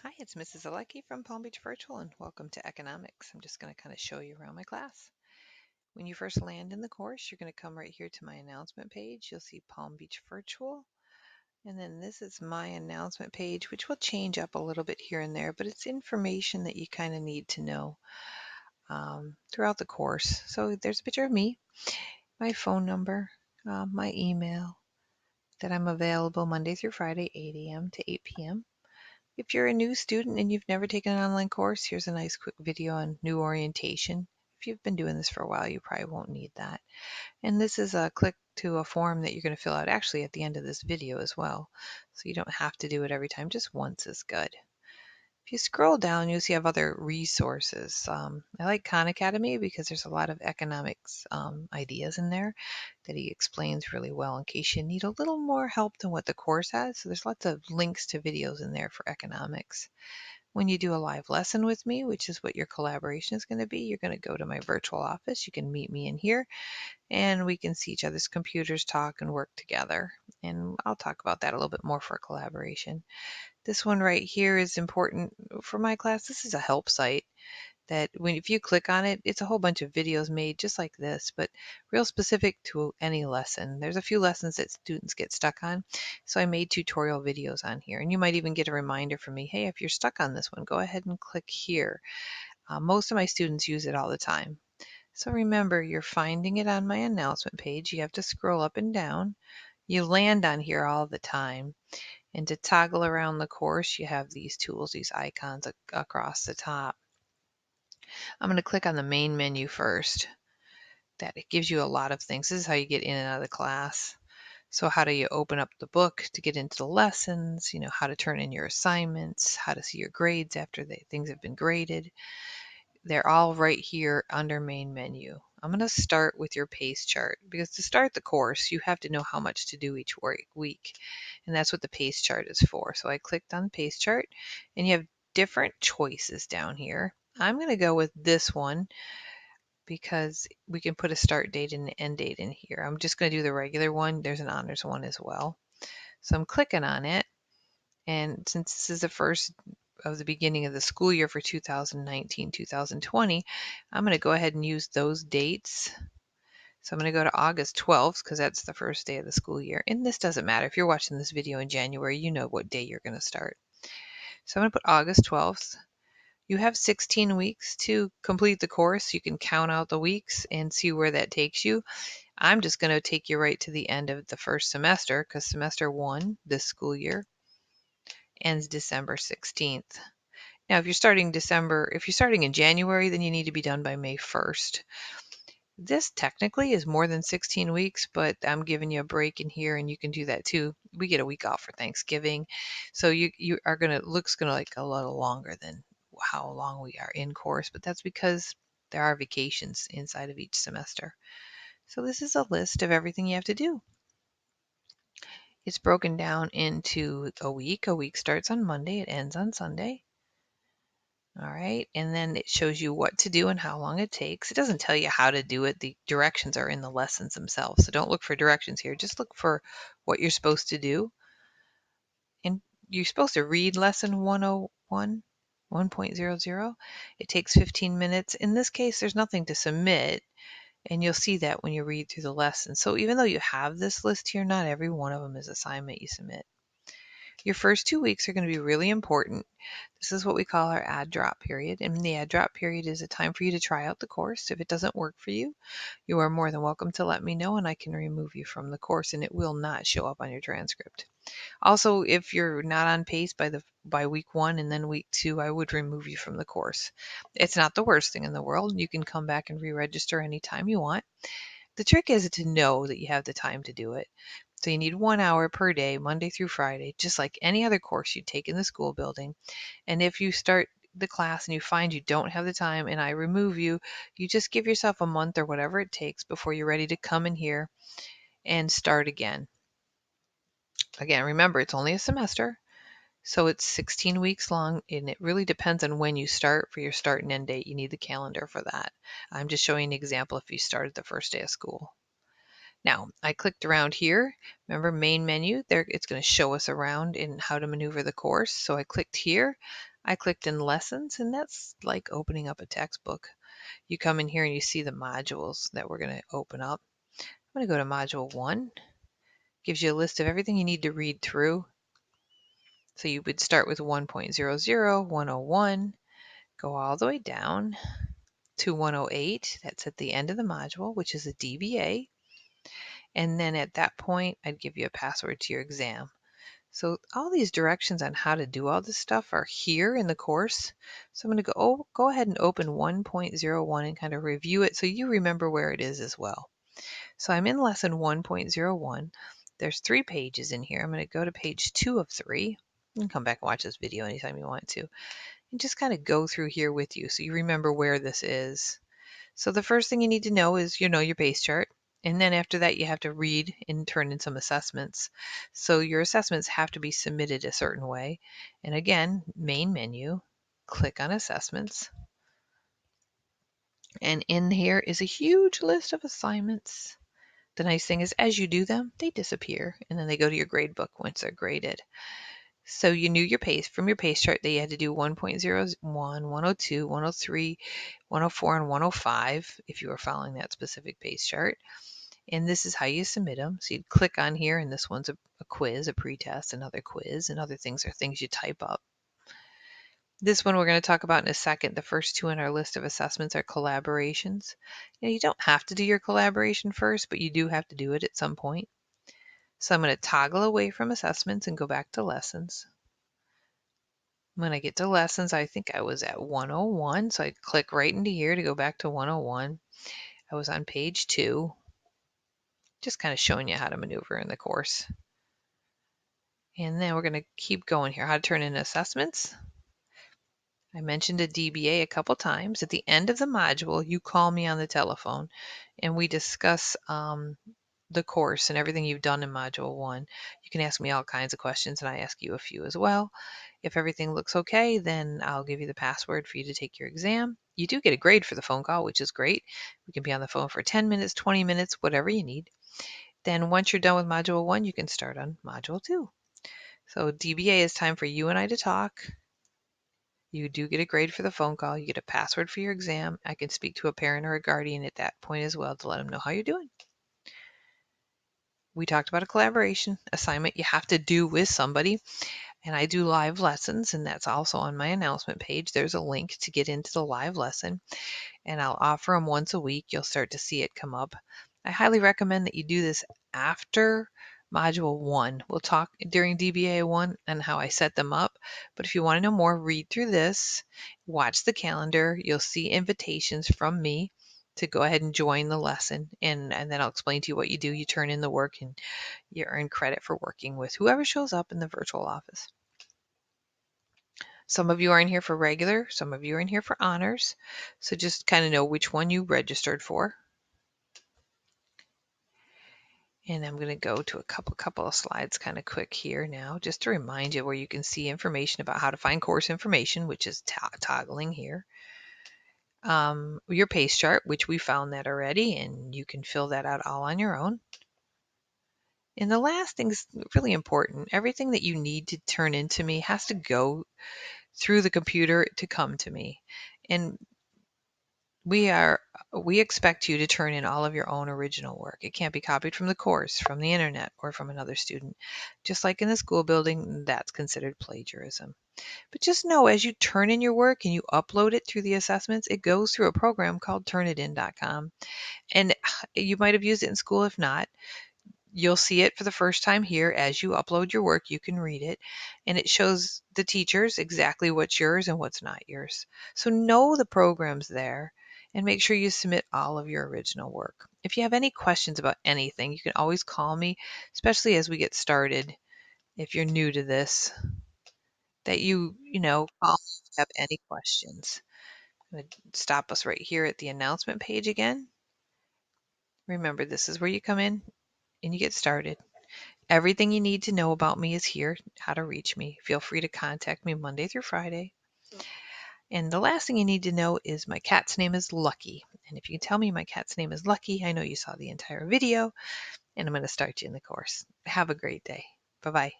Hi, it's Mrs. Alecki from Palm Beach Virtual, and welcome to Economics. I'm just going to kind of show you around my class. When you first land in the course, you're going to come right here to my announcement page. You'll see Palm Beach Virtual, and then this is my announcement page, which will change up a little bit here and there, but it's information that you kind of need to know throughout the course. So there's a picture of me, my phone number, my email, that I'm available Monday through Friday, 8 a.m. to 8 p.m. If you're a new student and you've never taken an online course, here's a nice quick video on new orientation. If you've been doing this for a while, you probably won't need that. And this is a click to a form that you're going to fill out actually at the end of this video as well. So you don't have to do it every time, just once is good. If you scroll down, you'll see I have other resources. I like Khan Academy because there's a lot of economics ideas in there that he explains really well in case you need a little more help than what the course has. So there's lots of links to videos in there for economics. When you do a live lesson with me, which is what your collaboration is going to be, you're going to go to my virtual office. You can meet me in here and we can see each other's computers, talk, and work together. And I'll talk about that a little bit more for collaboration. This one right here is important for my class. This is a help site that if you click on it, it's a whole bunch of videos made just like this, but real specific to any lesson. There's a few lessons that students get stuck on, so I made tutorial videos on here. And you might even get a reminder from me, hey, if you're stuck on this one, go ahead and click here. Most of my students use it all the time. So remember, you're finding it on my announcement page. You have to scroll up and down. You land on here all the time. And to toggle around the course, you have these tools, these icons across the top. I'm going to click on the main menu first. That it gives you a lot of things. This is how you get in and out of the class. So how do you open up the book to get into the lessons, how to turn in your assignments, how to see your grades after things have been graded. They're all right here under main menu. I'm going to start with your pace chart because to start the course, you have to know how much to do each week. And that's what the pace chart is for. So I clicked on the pace chart and you have different choices down here. I'm going to go with this one because we can put a start date and an end date in here. I'm just going to do the regular one. There's an honors one as well. So I'm clicking on it. And since this is the first of the beginning of the school year for 2019-2020, I'm going to go ahead and use those dates. So I'm going to go to August 12th because that's the first day of the school year. And this doesn't matter. If you're watching this video in January, you know what day you're going to start. So I'm going to put August 12th. You have 16 weeks to complete the course. You can count out the weeks and see where that takes you. I'm just going to take you right to the end of the first semester because semester 1 this school year ends December 16th. Now, if you're starting in January, then you need to be done by May 1st. This technically is more than 16 weeks, but I'm giving you a break in here and you can do that too. We get a week off for Thanksgiving. So you are looks gonna like a little longer than how long we are in course, but that's because there are vacations inside of each semester. So this is a list of everything you have to do. It's broken down into a week. A week starts on Monday, it ends on Sunday. All right, and then it shows you what to do and how long it takes. It doesn't tell you how to do it. The directions are in the lessons themselves. So don't look for directions here. Just look for what you're supposed to do. And you're supposed to read lesson 101, 1.00. It takes 15 minutes. In this case, there's nothing to submit, and you'll see that when you read through the lesson. So even though you have this list here, not every one of them is assignment you submit. Your first 2 weeks are going to be really important. This is what we call our add drop period. And the add drop period is a time for you to try out the course. If it doesn't work for you, you are more than welcome to let me know and I can remove you from the course and it will not show up on your transcript. Also, if you're not on pace by week 1 and then week 2, I would remove you from the course. It's not the worst thing in the world. You can come back and re-register anytime you want. The trick is to know that you have the time to do it. So you need 1 hour per day, Monday through Friday, just like any other course you'd take in the school building. And if you start the class and you find you don't have the time and I remove you, you just give yourself a month or whatever it takes before you're ready to come in here and start again. Again, remember, it's only a semester, so it's 16 weeks long, and it really depends on when you start. For your start and end date, you need the calendar for that. I'm just showing an example if you started the first day of school. Now, I clicked around here. Remember main menu? There, it's going to show us around in how to maneuver the course. So I clicked here. I clicked in lessons, and that's like opening up a textbook. You come in here and you see the modules that we're going to open up. I'm going to go to module 1. Gives you a list of everything you need to read through. So you would start with 1.00, 101, go all the way down to 108. That's at the end of the module, which is a DBA. And then at that point, I'd give you a password to your exam. So all these directions on how to do all this stuff are here in the course. So I'm going to go ahead and open 1.01 and kind of review it so you remember where it is as well. So I'm in lesson 1.01. There's 3 pages in here. I'm going to go to page 2 of 3. You can come back and watch this video anytime you want to. And just kind of go through here with you so you remember where this is. So the first thing you need to know is, your pace chart. And then after that, you have to read and turn in some assessments. So your assessments have to be submitted a certain way. And again, main menu, click on assessments. And in here is a huge list of assignments. The nice thing is as you do them, they disappear and then they go to your grade book once they're graded. So you knew your pace from your pace chart that you had to do 1.01, 102, 103, 104, and 105 if you were following that specific pace chart. And this is how you submit them. So you'd click on here, and this one's a quiz, a pretest, another quiz, and other things are things you type up. This one we're going to talk about in a second. The first 2 on our list of assessments are collaborations. You don't have to do your collaboration first, but you do have to do it at some point. So I'm going to toggle away from assessments and go back to lessons. When I get to lessons, I think I was at 101, so I click right into here to go back to 101. I was on page 2, just kind of showing you how to maneuver in the course. And then we're going to keep going here. How to turn in assessments. I mentioned a DBA a couple times. At the end of the module, you call me on the telephone and we discuss the course and everything you've done in module 1. You can ask me all kinds of questions and I ask you a few as well. If everything looks okay, then I'll give you the password for you to take your exam. You do get a grade for the phone call, which is great. We can be on the phone for 10 minutes, 20 minutes, whatever you need. Then once you're done with module 1, you can start on module 2. So DBA is time for you and I to talk. You do get a grade for the phone call. You get a password for your exam. I can speak to a parent or a guardian at that point as well to let them know how you're doing. We talked about a collaboration assignment you have to do with somebody. And I do live lessons, and that's also on my announcement page. There's a link to get into the live lesson, and I'll offer them once a week. You'll start to see it come up. I highly recommend that you do this after Module 1. We'll talk during DBA 1 and how I set them up, but if you want to know more, read through this, watch the calendar. You'll see invitations from me to go ahead and join the lesson, and then I'll explain to you what you do. You turn in the work, and you earn credit for working with whoever shows up in the virtual office. Some of you are in here for regular, some of you are in here for honors, so just kind of know which one you registered for. And I'm going to go to a couple of slides kind of quick here now, just to remind you where you can see information about how to find course information, which is toggling here. Your pace chart, which we found that already, and you can fill that out all on your own. And the last thing is really important. Everything that you need to turn into me has to go through the computer to come to me. And we expect you to turn in all of your own original work. It can't be copied from the course, from the internet, or from another student. Just like in the school building, that's considered plagiarism. But just know as you turn in your work and you upload it through the assessments, it goes through a program called Turnitin.com. And you might have used it in school. If not, you'll see it for the first time here. As you upload your work, you can read it, and it shows the teachers exactly what's yours and what's not yours. So know the programs there and make sure you submit all of your original work. If you have any questions about anything, you can always call me, especially as we get started. If you're new to this, that you call me if you have any questions. I'm going to stop us right here at the announcement page again. Remember, this is where you come in and you get started. Everything you need to know about me is here, how to reach me. Feel free to contact me Monday through Friday. And the last thing you need to know is my cat's name is Lucky. And if you can tell me my cat's name is Lucky, I know you saw the entire video, and I'm going to start you in the course. Have a great day. Bye-bye.